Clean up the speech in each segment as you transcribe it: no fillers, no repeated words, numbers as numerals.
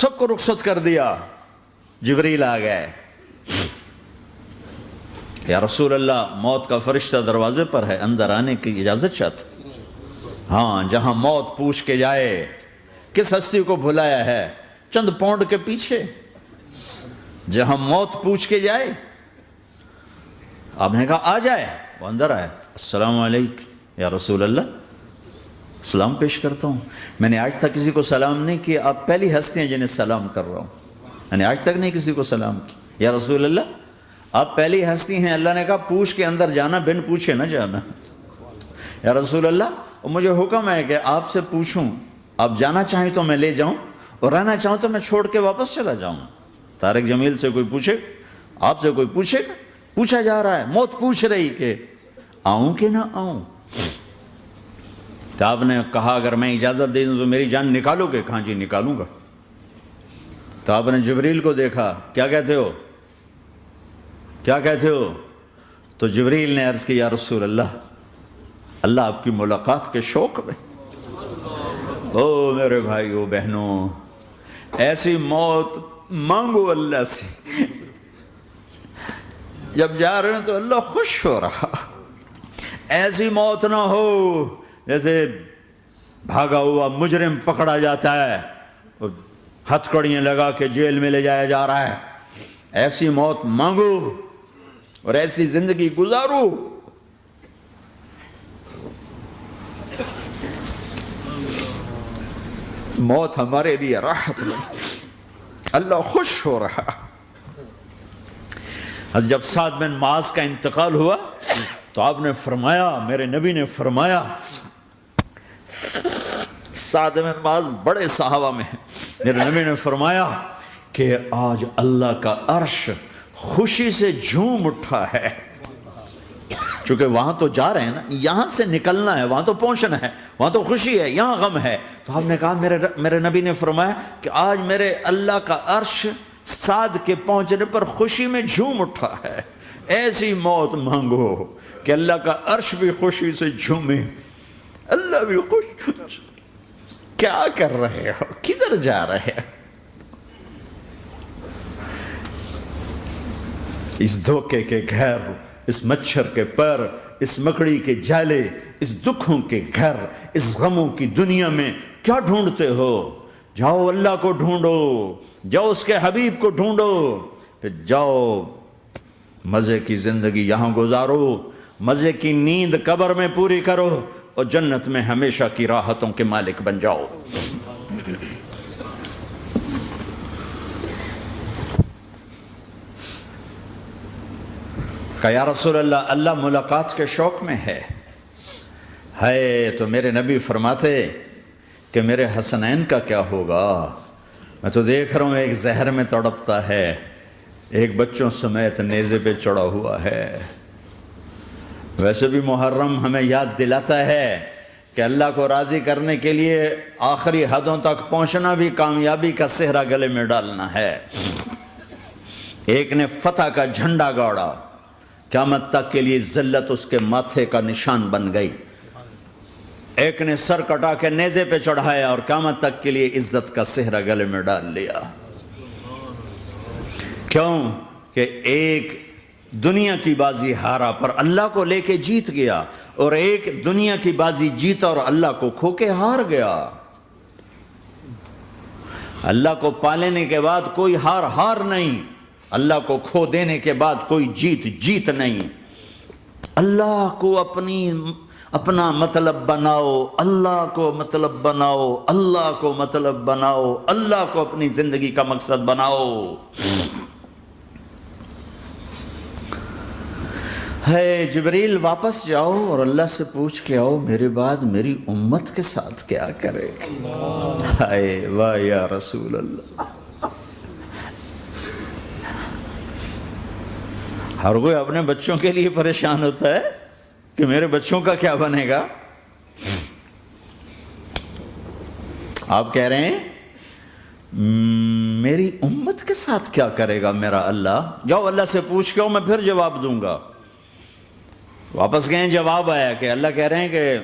سب کو رخصت کر دیا. جبریل آ گئے. یا رسول اللہ موت کا فرشتہ دروازے پر ہے, اندر آنے کی اجازت چاہتا. ہاں, جہاں موت پوچھ کے جائے کس ہستی کو بھلایا ہے, چند پونڈ کے پیچھے جہاں موت پوچھ کے جائے. آپ نے کہا آ جائے, وہ اندر آئے. السلام علیکم یا رسول اللہ, سلام پیش کرتا ہوں. میں نے آج تک کسی کو سلام نہیں کیا, آپ پہلی ہستی ہیں جنہیں سلام کر رہا ہوں. میں نے آج تک نہیں کسی کو سلام کیا. یا رسول اللہ آپ پہلی ہستی ہیں. اللہ نے کہا پوچھ کے اندر جانا, بن پوچھے نہ جانا. یا رسول اللہ مجھے حکم ہے کہ آپ سے پوچھوں, آپ جانا چاہیں تو میں لے جاؤں, اور رہنا چاہوں تو میں چھوڑ کے واپس چلا جاؤں. طارق جمیل سے کوئی پوچھے, آپ سے کوئی پوچھے گا؟ پوچھا جا رہا ہے, موت پوچھ رہی کہ آؤں کہ نہ آؤں. تو آپ نے کہا اگر میں اجازت دے دوں تو میری جان نکالو گے؟ کہاں جی نکالوں گا. تو آپ نے جبریل کو دیکھا, کیا کہتے ہو, کیا کہتے ہو؟ تو جبریل نے عرض کی یا رسول اللہ, اللہ آپ کی ملاقات کے شوق میں. او میرے بھائیو بہنوں, ایسی موت مانگو اللہ سے. جب جا رہے ہیں تو اللہ خوش ہو رہا. ایسی موت نہ ہو جیسے بھاگا ہوا مجرم پکڑا جاتا ہے, ہتھ کڑیاں لگا کے جیل میں لے جایا جا رہا ہے. ایسی موت مانگو اور ایسی زندگی گزارو. موت ہمارے لیے راحت نہیں, اللہ خوش ہو رہا. جب سعد بن معاذ کا انتقال ہوا تو آپ نے فرمایا, میرے نبی نے فرمایا, سعد بن معاذ بڑے صحابہ میں ہیں, میرے نبی نے فرمایا کہ آج اللہ کا عرش خوشی سے جھوم اٹھا ہے. چونکہ وہاں تو جا رہے ہیں نا, یہاں سے نکلنا ہے, وہاں تو پہنچنا ہے, وہاں تو خوشی ہے, یہاں غم ہے. تو آپ نے کہا, میرے نبی نے فرمایا کہ آج میرے اللہ کا عرش سعد کے پہنچنے پر خوشی میں جھوم اٹھا ہے. ایسی موت مانگو کہ اللہ کا عرش بھی خوشی سے جھومے, اللہ بھی خوش. کیا کر رہے ہو, کدھر جا رہے ہو؟ اس دھوکے کے گھر, اس مچھر کے پر, اس مکڑی کے جالے, اس دکھوں کے گھر, اس غموں کی دنیا میں کیا ڈھونڈتے ہو؟ جاؤ اللہ کو ڈھونڈو, جاؤ اس کے حبیب کو ڈھونڈو, پھر جاؤ مزے کی زندگی یہاں گزارو, مزے کی نیند قبر میں پوری کرو, اور جنت میں ہمیشہ کی راحتوں کے مالک بن جاؤ. کہ یا رسول اللہ, اللہ ملاقات کے شوق میں ہے. تو میرے نبی فرماتے کہ میرے حسنین کا کیا ہوگا؟ میں تو دیکھ رہا ہوں ایک زہر میں تڑپتا ہے, ایک بچوں سمیت نیزے پہ چڑھا ہوا ہے. ویسے بھی محرم ہمیں یاد دلاتا ہے کہ اللہ کو راضی کرنے کے لیے آخری حدوں تک پہنچنا بھی کامیابی کا صحرا گلے میں ڈالنا ہے. ایک نے فتح کا جھنڈا گاڑا, قیامت تک کے لیے ذلت اس کے ماتھے کا نشان بن گئی. ایک نے سر کٹا کے نیزے پہ چڑھایا اور قیامت تک کے لیے عزت کا صحرا گلے میں ڈال لیا. کیوں کہ ایک دنیا کی بازی ہارا پر اللہ کو لے کے جیت گیا, اور ایک دنیا کی بازی جیتا اور اللہ کو کھو کے ہار گیا. اللہ کو پالینے کے بعد کوئی ہار نہیں, اللہ کو کھو دینے کے بعد کوئی جیت نہیں. اللہ کو اپنا مطلب بناؤ, اللہ کو مطلب بناؤ, اللہ کو مطلب بناؤ, اللہ کو اپنی زندگی کا مقصد بناؤ. جبریل واپس جاؤ اور اللہ سے پوچھ کے آؤ میرے بعد میری امت کے ساتھ کیا کرے. واہ یا رسول اللہ. ہر کوئی اپنے بچوں کے لیے پریشان ہوتا ہے کہ میرے بچوں کا کیا بنے گا. آپ کہہ رہے ہیں میری امت کے ساتھ کیا کرے گا میرا اللہ. جاؤ اللہ سے پوچھ کے آؤ, میں پھر جواب دوں گا. واپس گئے, جواب آیا کہ اللہ کہہ رہے ہیں کہ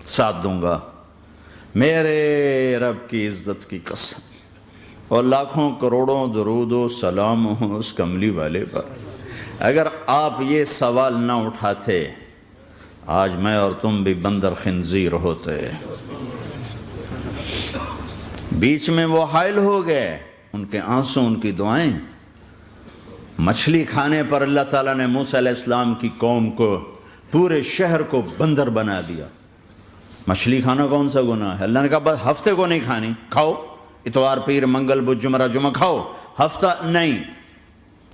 ساتھ دوں گا. میرے رب کی عزت کی قسم, اور لاکھوں کروڑوں درود و سلام ہوں اس کملی والے پر۔ اگر آپ یہ سوال نہ اٹھاتے آج میں اور تم بھی بندر خنزیر ہوتے۔ بیچ میں وہ حائل ہو گئے، ان کے آنسو، ان کی دعائیں۔ مچھلی کھانے پر اللہ تعالیٰ نے موسیٰ علیہ السلام کی قوم کو، پورے شہر کو بندر بنا دیا۔ مچھلی کھانا کون سا گناہ ہے؟ اللہ نے کہا بس ہفتے کو نہیں کھانی، کھاؤ اتوار پیر منگل بدھ جمعہ جمعہ کھاؤ، ہفتہ نہیں۔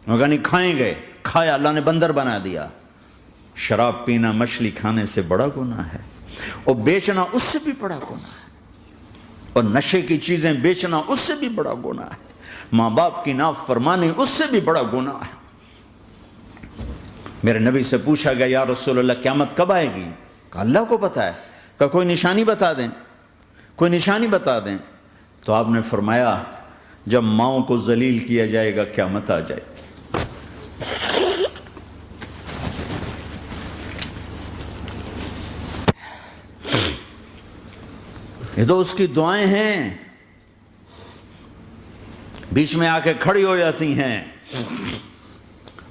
وہ کہا نہیں کھائیں گے، کھایا، اللہ نے بندر بنا دیا۔ شراب پینا مچھلی کھانے سے بڑا گناہ ہے، اور بیچنا اس سے بھی بڑا گناہ ہے، اور نشے کی چیزیں بیچنا اس سے بھی بڑا گناہ ہے، ماں باپ کی نافرمانی اس سے بھی بڑا گناہ ہے۔ میرے نبی سے پوچھا گیا یا رسول اللہ قیامت کب آئے گی؟ کہا اللہ کو پتہ ہے۔ کہا کوئی نشانی بتا دیں، کوئی نشانی بتا دیں۔ تو آپ نے فرمایا جب ماؤں کو ذلیل کیا جائے گا قیامت آ جائے گی۔ یہ تو اس کی دعائیں ہیں، بیچ میں آ کے کھڑی ہو جاتی ہیں۔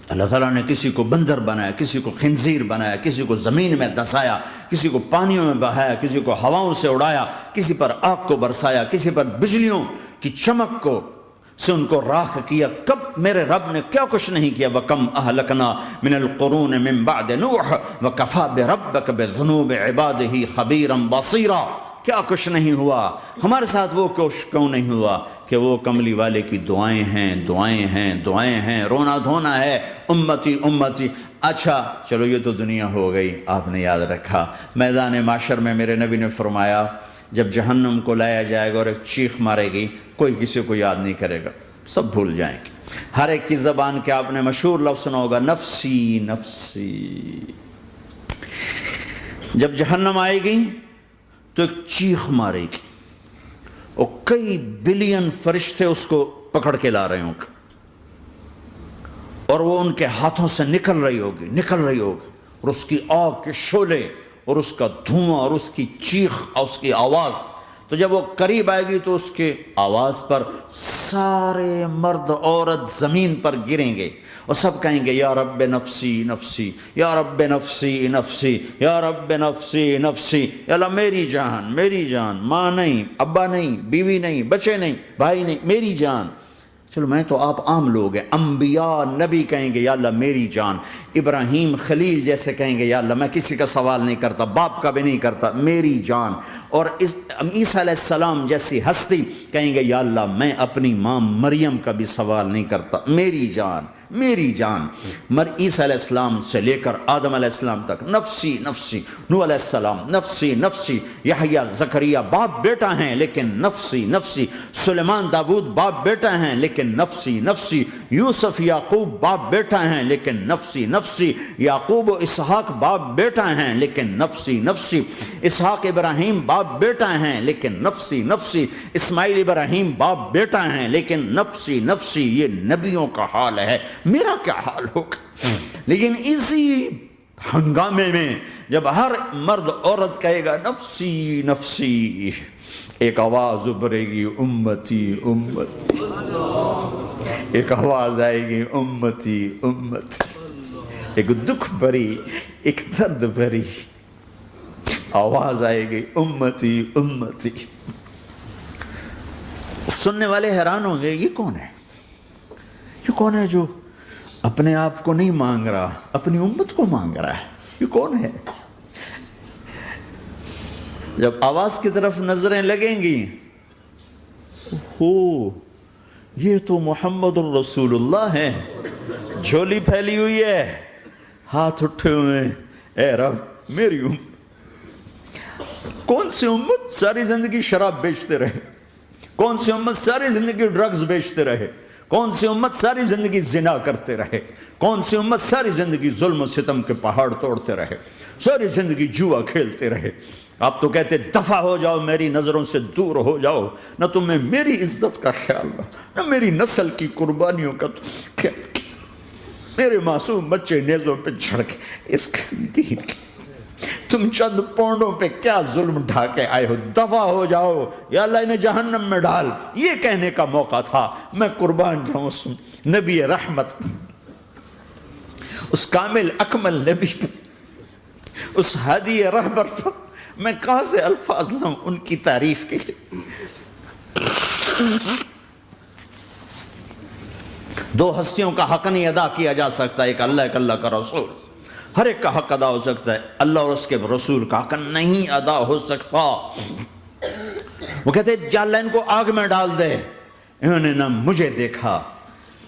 اللہ تعالیٰ نے کسی کو بندر بنایا، کسی کو خنزیر بنایا، کسی کو زمین میں دھسایا، کسی کو پانیوں میں بہایا، کسی کو ہواؤں سے اڑایا، کسی پر آگ کو برسایا، کسی پر بجلیوں کی چمک کو سے ان کو راکھ کیا۔ کب میرے رب نے کیا کچھ نہیں کیا۔ وَكَمْ أَهْلَكْنَا مِنَ الْقُرُونِ مِنْ بَعْدِ نُوحٍ وَكَفَى بِرَبِّكَ بِذُنُوبِ عِبَادِهِ خَبِيرًا بَصِيرًا۔ کیا کچھ نہیں ہوا، ہمارے ساتھ وہ کچھ کیوں نہیں ہوا کہ وہ کملی والے کی دعائیں ہیں، دعائیں ہیں، دعائیں ہیں، رونا دھونا ہے، امتی امتی۔ اچھا چلو یہ تو دنیا ہو گئی، آپ نے یاد رکھا میدان معاشر میں میرے نبی نے فرمایا جب جہنم کو لایا جائے گا اور ایک چیخ مارے گی، کوئی کسی کو یاد نہیں کرے گا، سب بھول جائیں گے۔ ہر ایک کی زبان کے آپ نے مشہور لفظ سنا ہوگا نفسی نفسی۔ جب جہنم آئے گی تو ایک چیخ مارے گی، اور کئی بلین فرشتے اس کو پکڑ کے لا رہے ہوں گے، اور وہ ان کے ہاتھوں سے نکل رہی ہوگی، اور اس کی آگ کے شعلے اور اس کا دھواں اور اس کی چیخ اور اس کی آواز۔ تو جب وہ قریب آئے گی تو اس کے آواز پر سارے مرد عورت زمین پر گریں گے، اور سب کہیں گے یا رب نفسی نفسی، یا رب نفسی نفسی، یا رب نفسی نفسی۔ یا اللہ میری جان، میری جان، ماں نہیں، ابا نہیں، بیوی نہیں، بچے نہیں، بھائی نہیں، میری جان۔ چلو میں تو آپ عام لوگ ہیں، انبیاء نبی کہیں گے یا اللہ میری جان، ابراہیم خلیل جیسے کہیں گے یا اللہ میں کسی کا سوال نہیں کرتا، باپ کا بھی نہیں کرتا، میری جان۔ اور عیسیٰ علیہ السلام جیسی ہستی کہیں گے یا اللہ میں اپنی ماں مریم کا بھی سوال نہیں کرتا، میری جان، میری جان۔ عیسیٰ علیہ السلام سے لے کر آدم علیہ السلام تک نفسی نفسی، نوح علیہ السلام نفسی نفسی، یحییٰ زکریا باپ بیٹا ہیں لیکن نفسی نفسی، سلیمان داؤد باپ بیٹا ہیں لیکن نفسی نفسی، یوسف یعقوب باپ بیٹا ہیں لیکن نفسی نفسی، یعقوب و اسحاق باپ بیٹا ہیں لیکن نفسی نفسی، اسحاق ابراہیم باپ بیٹا ہیں لیکن نفسی نفسی، اسماعیل ابراہیم باپ بیٹا ہیں لیکن نفسی نفسی۔ یہ نبیوں کا حال ہے، میرا کیا حال ہوگا؟ لیکن اسی ہنگامے میں جب ہر مرد عورت کہے گا نفسی نفسی، ایک آواز ابھرے گی امتی امتی، ایک آواز آئے گی امتی امتی، ایک دکھ بھری، ایک درد بھری آواز آئے گی امتی امتی۔ سننے والے حیران ہوں گے یہ کون ہے، یہ کون ہے جو اپنے آپ کو نہیں مانگ رہا، اپنی امت کو مانگ رہا ہے، یہ کون ہے؟ جب آواز کی طرف نظریں لگیں گی، ہو یہ تو محمد الرسول اللہ ہے، جھولی پھیلی ہوئی ہے، ہاتھ اٹھے ہوئے، اے رب میری امت۔ کون سی امت ساری زندگی شراب بیچتے رہے، کون سی امت ساری زندگی ڈرگز بیچتے رہے، کون سی امت ساری زندگی زنا کرتے رہے، کون سی امت ساری زندگی ظلم و ستم کے پہاڑ توڑتے رہے، ساری زندگی جوا کھیلتے رہے۔ آپ تو کہتے دفع ہو جاؤ، میری نظروں سے دور ہو جاؤ، نہ تمہیں میری عزت کا خیال نہ میری نسل کی قربانیوں کا خیال، میرے معصوم بچے نیزوں پہ چڑھ کے اس دین کے تم چند پونڈوں پہ کیا ظلم ڈھا کے آئے ہو، دفع ہو جاؤ یا اللہ انہیں جہنم میں ڈال، یہ کہنے کا موقع تھا۔ میں قربان جاؤں اس نبی رحمت، اس کامل اکمل نبی پر، اس ہادی رہبر پر میں کہاں سے الفاظ لوں ان کی تعریف کے لیے۔ دو ہستیوں کا حق نہیں ادا کیا جا سکتا، ایک اللہ، ایک اللہ کا رسول۔ ہر ایک کا حق ادا ہو سکتا ہے، اللہ اور اس کے رسول کا حق نہیں ادا ہو سکتا۔ وہ کہتے ہیں جا اللہ ان کو آگ میں ڈال دے، انہوں نے نہ مجھے دیکھا،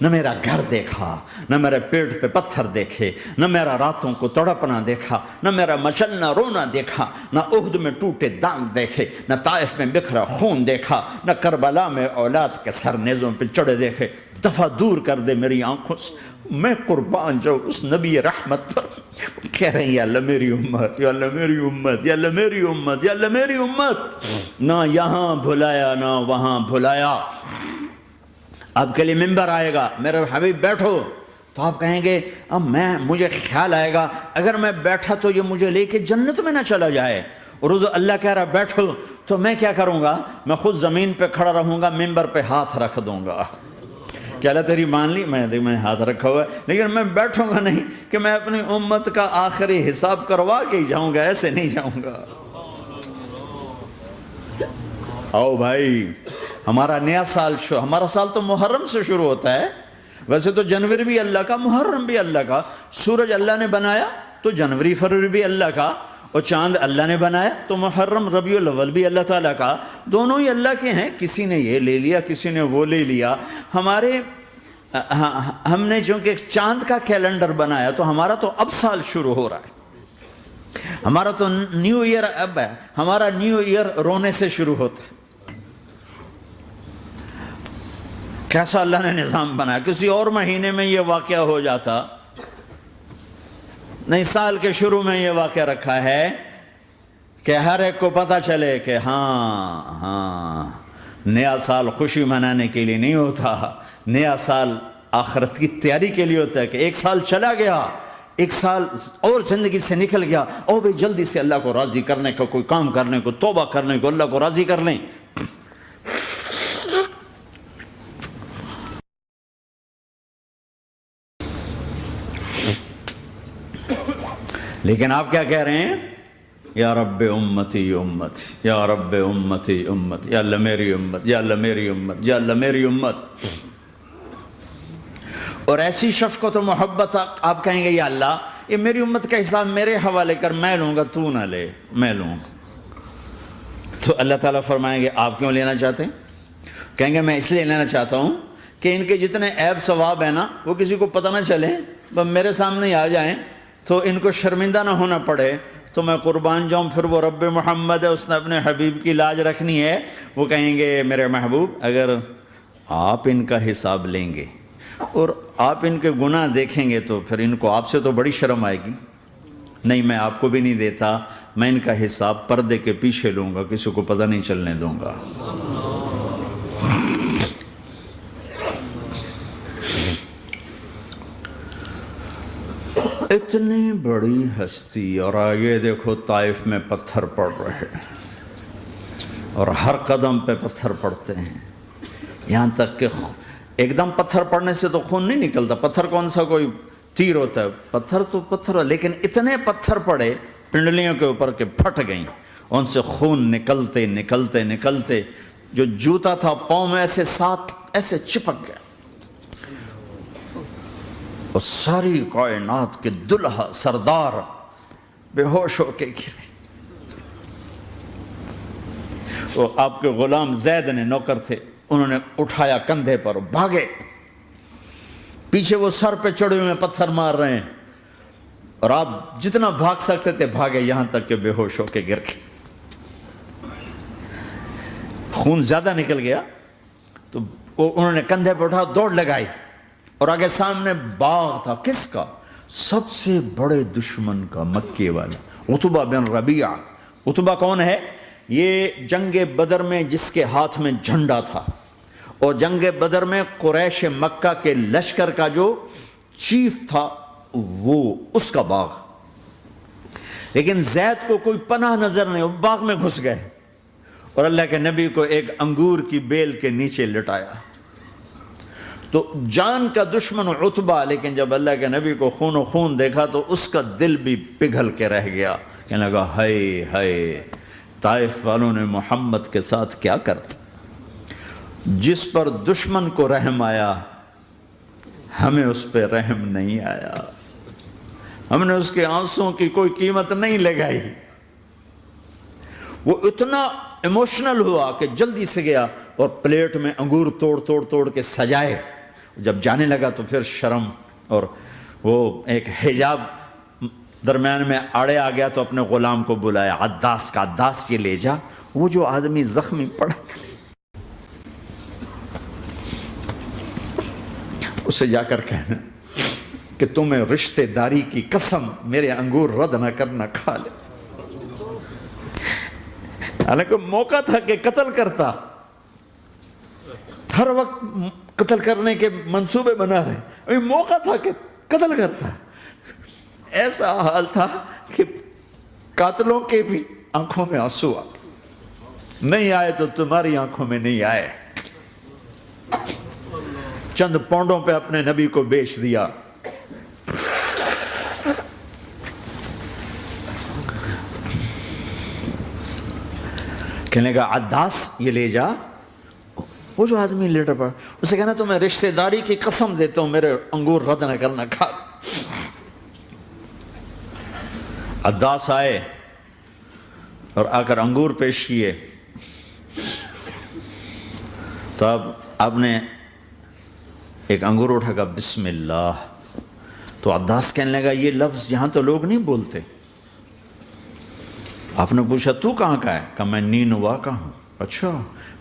نہ میرا گھر دیکھا، نہ میرے پیٹ پہ پتھر دیکھے، نہ میرا راتوں کو تڑپنا دیکھا، نہ میرا مچلنا رونا دیکھا، نہ احد میں ٹوٹے دانت دیکھے، نہ طائف میں بکھرا خون دیکھا، نہ کربلا میں اولاد کے سر نیزوں پہ چڑھے دیکھے۔ دفعہ دور کر دے میری آنکھوں سے، میں قربان جاؤں اس نبی رحمت پر۔ کہہ رہے ہیں یا اللہ میری امت، یا اللہ میری امت، یا اللہ میری امت، یا اللہ میری امت۔ نہ یہاں بھلایا نہ وہاں بھلایا۔ آپ کے لیے ممبر آئے گا، میرے حبیب بیٹھو، تو آپ کہیں گے اب مجھے خیال آئے گا اگر میں بیٹھا تو یہ مجھے لے کے جنت میں نہ چلا جائے، اور اللہ کہہ رہا بیٹھو تو میں کیا کروں گا؟ میں خود زمین پہ کھڑا رہوں گا، ممبر پہ ہاتھ رکھ دوں گا کہ اللہ تیری مان لی، میں ہاتھ رکھا ہوا ہے، لیکن میں بیٹھوں گا نہیں کہ میں اپنی امت کا آخری حساب کروا کے ہی جاؤں گا، ایسے نہیں جاؤں گا۔ آؤ بھائی، ہمارا نیا سال ہمارا سال تو محرم سے شروع ہوتا ہے، ویسے تو جنوری بھی اللہ کا، محرم بھی اللہ کا، سورج اللہ نے بنایا تو جنوری فروری بھی اللہ کا، اور چاند اللہ نے بنایا تو محرم ربیع الاول بھی اللہ تعالیٰ کا، دونوں ہی اللہ کے ہیں۔ کسی نے یہ لے لیا، کسی نے وہ لے لیا۔ ہم نے چونکہ چاند کا کیلنڈر بنایا تو ہمارا تو اب سال شروع ہو رہا ہے، ہمارا تو نیو ایئر اب ہے، ہمارا نیو ایئر رونے سے شروع ہوتا ہے۔ کیسا اللہ نے نظام بنایا، کسی اور مہینے میں یہ واقعہ ہو جاتا، نہیں سال کے شروع میں یہ واقعہ رکھا ہے کہ ہر ایک کو پتہ چلے کہ ہاں نیا سال خوشی منانے کے لیے نہیں ہوتا، نیا سال آخرت کی تیاری کے لیے ہوتا ہے کہ ایک سال چلا گیا، ایک سال اور زندگی سے نکل گیا، او بھئی جلدی سے اللہ کو راضی کرنے کا کوئی کام کرنے کو، توبہ کرنے کو، اللہ کو راضی کر لیں۔ لیکن آپ کیا کہہ رہے ہیں؟ یا رب امتی امتی، یا رب امتی امتی، یا اللہ میری امت، یا اللہ میری امت، یا اللہ میری امت۔ اور ایسی شفقت و محبت آپ کہیں گے یا اللہ یہ میری امت کا حساب میرے حوالے کر، میں لوں گا، تو نہ لے، میں لوں گا۔ تو اللہ تعالیٰ فرمائیں گے آپ کیوں لینا چاہتے ہیں؟ کہیں گے میں اس لیے لینا چاہتا ہوں کہ ان کے جتنے عیب ثواب ہیں نا وہ کسی کو پتہ نہ چلے، بس میرے سامنے آ جائیں تو ان کو شرمندہ نہ ہونا پڑے، تو میں قربان جاؤں۔ پھر وہ رب محمد ہے، اس نے اپنے حبیب کی لاج رکھنی ہے، وہ کہیں گے میرے محبوب اگر آپ ان کا حساب لیں گے اور آپ ان کے گناہ دیکھیں گے تو پھر ان کو آپ سے تو بڑی شرم آئے گی، نہیں میں آپ کو بھی نہیں دیتا، میں ان کا حساب پردے کے پیچھے لوں گا، کسی کو پتہ نہیں چلنے دوں گا۔ اتنی بڑی ہستی، اور آگے دیکھو طائف میں پتھر پڑ رہے ہیں اور ہر قدم پہ پتھر پڑتے ہیں، یہاں تک کہ ایک دم پتھر پڑنے سے تو خون نہیں نکلتا، پتھر کون سا کوئی تیر ہوتا ہے، پتھر تو پتھر، لیکن اتنے پتھر پڑے پنڈلیوں کے اوپر کہ پھٹ گئیں، ان سے خون نکلتے نکلتے نکلتے جو جوتا تھا پاؤں میں ایسے ساتھ ایسے چپک گیا، اور ساری کائنات کے دلہا سردار بے ہوش ہو کے گرے۔ وہ آپ کے غلام زید نے نوکر تھے، انہوں نے اٹھایا کندھے پر، بھاگے، پیچھے وہ سر پہ چڑھے ہوئے پتھر مار رہے ہیں، اور آپ جتنا بھاگ سکتے تھے بھاگے، یہاں تک کہ بے ہوش ہو کے گر گئے۔ خون زیادہ نکل گیا تو انہوں نے کندھے پہ اٹھا دوڑ لگائی، اور آگے سامنے باغ تھا، کس کا؟ سب سے بڑے دشمن کا، مکے والا عتبہ بن ربیعہ۔ عتبہ کون ہے؟ یہ جنگ بدر میں جس کے ہاتھ میں جھنڈا تھا، اور جنگ بدر میں قریش مکہ کے لشکر کا جو چیف تھا وہ، اس کا باغ۔ لیکن زید کو کوئی پناہ نظر نہیں، وہ باغ میں گھس گئے اور اللہ کے نبی کو ایک انگور کی بیل کے نیچے لٹایا۔ تو جان کا دشمن عتبہ، لیکن جب اللہ کے نبی کو خون و خون دیکھا تو اس کا دل بھی پگھل کے رہ گیا، کہنے لگا ہائے ہائے، طائف والوں نے محمد کے ساتھ کیا کرتا۔ جس پر دشمن کو رحم آیا ہمیں اس پہ رحم نہیں آیا، ہم نے اس کے آنسوں کی کوئی قیمت نہیں لگائی۔ وہ اتنا ایموشنل ہوا کہ جلدی سے گیا اور پلیٹ میں انگور توڑ کے سجائے۔ جب جانے لگا تو پھر شرم اور وہ ایک حجاب درمیان میں آڑے آ گیا تو اپنے غلام کو بلایا، عداس کا، عداس یہ لے جا وہ جو آدمی زخمی پڑا، اسے جا کر کہنا کہ تمہیں رشتہ داری کی قسم میرے انگور رد نہ کرنا، کھا لے۔ حالانکہ موقع تھا کہ قتل کرتا، ہر وقت قتل کرنے کے منصوبے بنا رہے، ابھی موقع تھا کہ قتل کرتا۔ ایسا حال تھا کہ قاتلوں کے بھی آنکھوں میں آنسو آ گئے، نہیں آئے تو تمہاری آنکھوں میں نہیں آئے۔ چند پونڈوں پہ اپنے نبی کو بیچ دیا۔ کہنے لگا عداس یہ لے جا، وہ جو آدمی لیٹر پڑا، اسے کہنا تو میں رشتہ داری کی قسم دیتا ہوں میرے انگور رد نہ کرنا، کھا۔ عداس آئے اور آ کر انگور پیش کیے تو اب آپ نے ایک انگور اٹھا کر بسم اللہ، تو عداس کہنے لگا یہ لفظ یہاں تو لوگ نہیں بولتے۔ آپ نے پوچھا تو کہاں کا ہے؟ کہا میں نینوا کا ہوں۔ اچھا،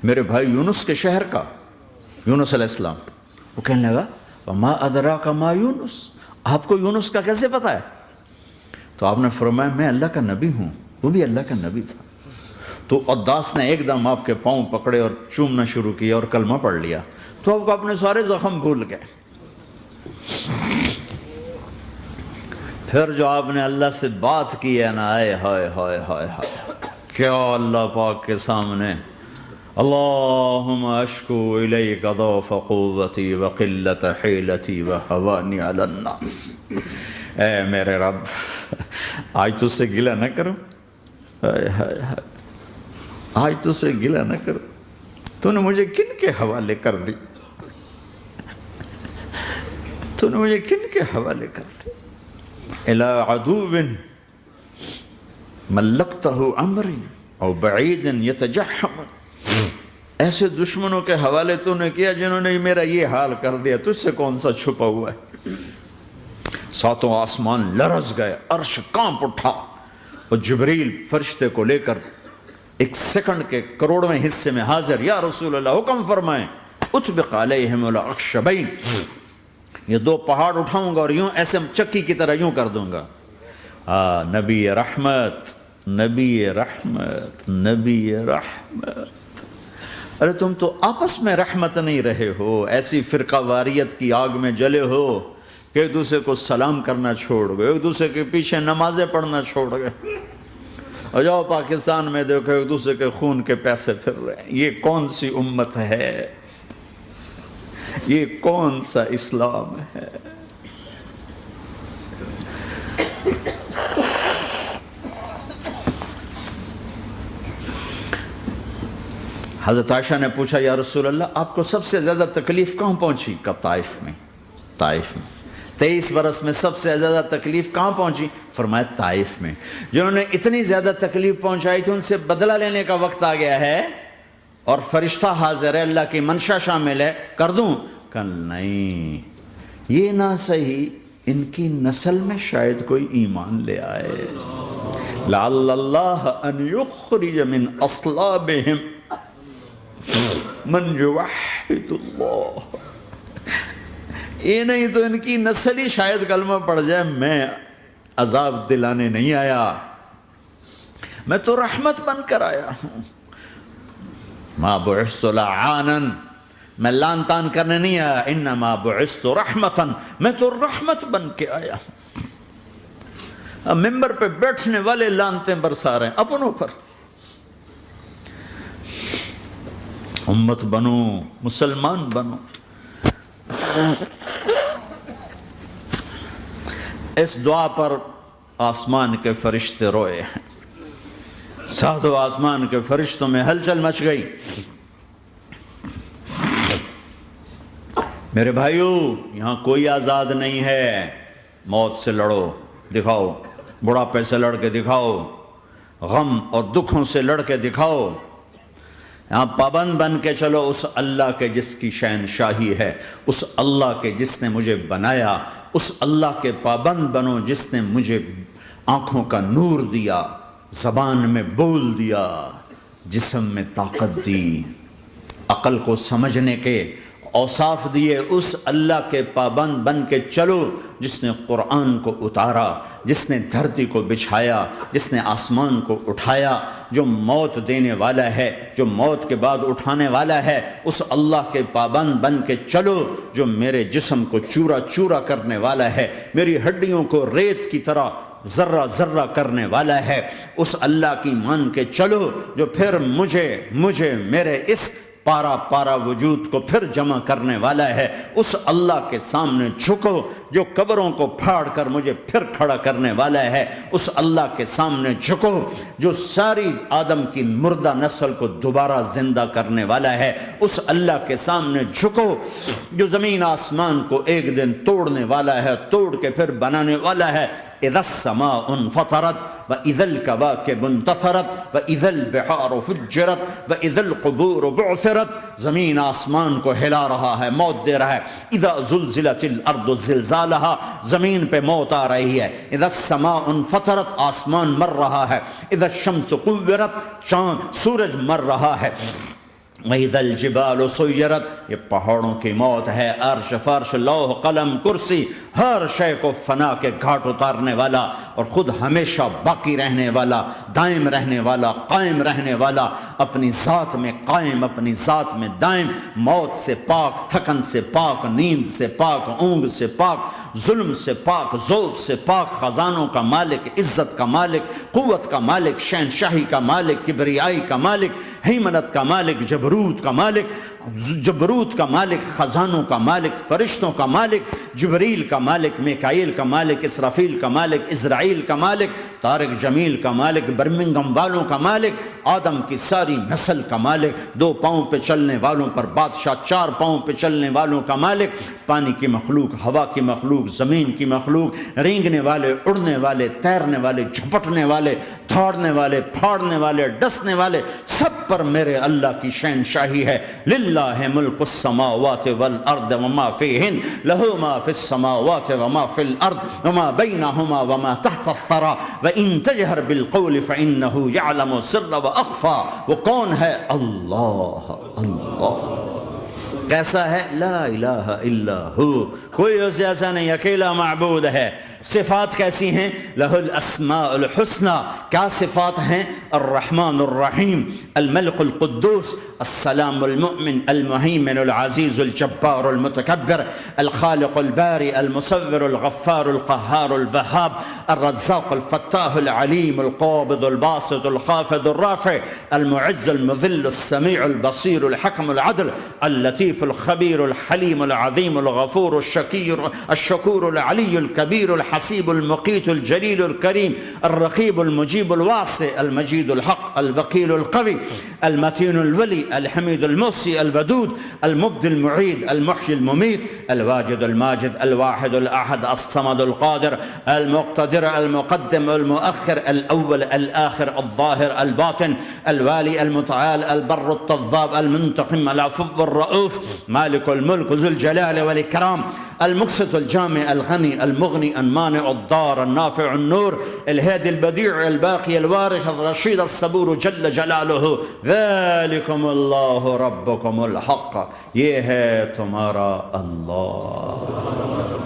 میرے بھائی یونس کے شہر کا، یونس علیہ السلام۔ وہ کہنے لگا وما ادراک ما یونس، آپ کو یونس کا کیسے پتا ہے؟ تو آپ نے فرمایا میں اللہ کا نبی ہوں، وہ بھی اللہ کا نبی تھا۔ تو عداس نے ایک دم آپ کے پاؤں پکڑے اور چومنا شروع کیا اور کلمہ پڑھ لیا، تو آپ کو اپنے سارے زخم بھول گئے۔ پھر جو آپ نے اللہ سے بات کی ہے نا، آئے ہائے ہائے ہائے ہائے، کیا اللہ پاک کے سامنے اللہم اشکو الیک ضعف قوتی وقلت حیلتی وہوانی علی الناس، اے میرے رب آج تجھ سے گلہ نہ کروں، آج تجھ سے گلہ نہ کروں، تو نے مجھے کن کے حوالے کر دی، تو نے مجھے کن کے حوالے کر دی، الی عدو ملکتہ عمری او بعید یتجحم، ایسے دشمنوں کے حوالے تو نے کیا جنہوں نے میرا یہ حال کر دیا، تجھ سے کون سا چھپا ہوا ہے۔ ساتوں آسمان لرز گئے، عرش کانپ اٹھا، اور جبریل فرشتے کو لے کر ایک سیکنڈ کے کروڑویں حصے میں حاضر، یا رسول اللہ حکم فرمائیں اطبق علیہم الاخشبین، یہ دو پہاڑ اٹھاؤں گا اور یوں ایسے چکی کی طرح یوں کر دوں گا۔ نبی رحمت، نبی رحمت، نبی رحمت۔ ارے تم تو آپس میں رحمت نہیں رہے ہو، ایسی فرقہ واریت کی آگ میں جلے ہو کہ ایک دوسرے کو سلام کرنا چھوڑ گئے، ایک دوسرے کے پیچھے نمازیں پڑھنا چھوڑ گئے، اور جاؤ پاکستان میں دیکھو ایک دوسرے کے خون کے پیسے پھر رہے ہیں۔ یہ کون سی امت ہے؟ یہ کون سا اسلام ہے؟ حضرت عائشہ نے پوچھا یا رسول اللہ آپ کو سب سے زیادہ تکلیف کہاں پہنچی؟ کہا طائف میں، طائف میں۔ 23 برس میں سب سے زیادہ تکلیف کہاں پہنچی؟ فرمایا طائف میں۔ جنہوں نے اتنی زیادہ تکلیف پہنچائی تھی ان سے بدلہ لینے کا وقت آ گیا ہے، اور فرشتہ حاضر ہے، اللہ کی منشا شامل ہے، کر دوں؟ کہ نہیں، یہ نہ صحیح، ان کی نسل میں شاید کوئی ایمان لے آئے، لعل اللہ ان یخرج من اصلابہم من یوحد اللہ، یہ نہیں تو ان کی نسل ہی شاید کلمہ پڑھ جائے۔ میں عذاب دلانے نہیں آیا، میں تو رحمت بن کر آیا ہوں۔ ما بعثت لعانا، میں لان تان کرنے نہیں آیا، انما بعثت رحمتا، میں تو رحمت بن کے آیا ہوں۔ اب ممبر پہ بیٹھنے والے لانتیں برسا رہے ہیں اپنوں پر. امت بنو، مسلمان بنو. اس دعا پر آسمان کے فرشتے روئے ہیں. ساتوں آسمان کے فرشتوں میں ہلچل مچ گئی. میرے بھائیو، یہاں کوئی آزاد نہیں ہے. موت سے لڑو، دکھاؤ. بڑھاپے سے لڑ کے دکھاؤ. غم اور دکھوں سے لڑ کے دکھاؤ. یہاں پابند بن کے چلو اس اللہ کے جس کی شہنشاہی ہے، اس اللہ کے جس نے مجھے بنایا. اس اللہ کے پابند بنو جس نے مجھے آنکھوں کا نور دیا، زبان میں بول دیا، جسم میں طاقت دی، عقل کو سمجھنے کے اوصاف دیے. اس اللہ کے پابند بن کے چلو جس نے قرآن کو اتارا، جس نے دھرتی کو بچھایا، جس نے آسمان کو اٹھایا، جو موت دینے والا ہے، جو موت کے بعد اٹھانے والا ہے. اس اللہ کے پابند بن کے چلو جو میرے جسم کو چورا چورا کرنے والا ہے، میری ہڈیوں کو ریت کی طرح ذرہ ذرہ کرنے والا ہے. اس اللہ کی مان کے چلو جو پھر مجھے میرے اس پارا پارا وجود کو پھر جمع کرنے والا ہے. اس اللہ کے سامنے جھکو جو قبروں کو پھاڑ کر مجھے پھر کھڑا کرنے والا ہے. اس اللہ کے سامنے جھکو جو ساری آدم کی مردہ نسل کو دوبارہ زندہ کرنے والا ہے. اس اللہ کے سامنے جھکو جو زمین آسمان کو ایک دن توڑنے والا ہے، توڑ کے پھر بنانے والا ہے. اذا السماء انفطرت واذا الكواكب انتثرت واذا البحار فجرت واذا القبور بعثرت. زمین آسمان کو ہلا رہا ہے، موت دے رہا ہے. اذا زلزلت الارض زلزالها، زمین پہ موت آ رہی ہے. اذا السماء انفطرت، آسمان مر رہا ہے. اذا الشمس قورت، چاند سورج مر رہا ہے. وَإِذَا الْجِبَالُ سُيِّرَتْ، یہ پہاڑوں کی موت ہے. عرش فرش لوح قلم کرسی، ہر شے کو فنا کے گھاٹ اتارنے والا اور خود ہمیشہ باقی رہنے والا، دائم رہنے والا، قائم رہنے والا، اپنی ذات میں قائم، اپنی ذات میں دائم، موت سے پاک، تھکن سے پاک، نیند سے پاک، اونگ سے پاک، ظلم سے پاک، ذوق سے پاک، خزانوں کا مالک، عزت کا مالک، قوت کا مالک، شہنشاہی کا مالک، کبریائی کا مالک، ہیمنت کا مالک، جبروت کا مالک، خزانوں کا مالک، فرشتوں کا مالک، جبریل کا مالک، میکائیل کا مالک، اسرافیل کا مالک، اسرائیل کا مالک، طارق جمیل کا مالک، برمنگم والوں کا مالک، آدم کی ساری نسل کا مالک، 2 پاؤں پہ چلنے والوں پر بادشاہ، 4 پاؤں پہ چلنے والوں کا مالک، پانی کی مخلوق، ہوا کی مخلوق، زمین کی مخلوق، رینگنے والے، اڑنے والے، تیرنے والے، جھپٹنے والے، دھاڑنے والے، پھاڑنے والے، ڈسنے والے، سب پر میرے اللہ کی شہنشاہی ہے. للہ ملک السماوات والارض وما فیہن، لہ ما فی السماوات وما فی الارض وما بینہما وما تحت الثری وان تجہر بالقول فانہ یعلم السر واخفی. وہ کون ہے؟ اللہ. اللہ کیسا ہے؟ لا الہ الا ہو، کوئی اسے ایسا نہیں، اکیلا معبود ہے. صفات کیسی ہیں؟ لہ الاسماء الحسنى. کیا صفات ہیں؟ الرحمن الرحیم، الملک القدوس، السلام المؤمن، المہیمن العزیز الجبار المتکبر، الخالق الباری المصور الغفار القہار الوہاب، الرزاق الفتاح العلیم القابض الباسط الخافض الرافع، المعز المذل السمیع البصیر الحکم العدل، اللطیف الخبیر الحلیم العظیم الغفور الشکور العلی الکبیر الحسیب المقیت الجلیل الکریم، الرقیب المجیب الواسع، المجید الحق، الوکیل القوی، المتین الولی، الحمید المحصی، الودود، المبدی المعید، المحیی الممیت، الواجد الماجد، الواحد الاحد، الصمد القادر، المقتدر، المقدم، المؤخر، الاول، الاخر، الظاهر، الباطن، الوالي، المتعال، البر التضاب، المنتقم، العفو الرؤوف، مالك الملك ذو الجلال والإكرام، المقسط الجامع الغني المغني المانع الضار النافع النور، الهادي البديع الباقي الوارث الرشيد الصبور جل جلاله. ذلكم الله ربكم الحق، یہ ہے تمہارا اللہ.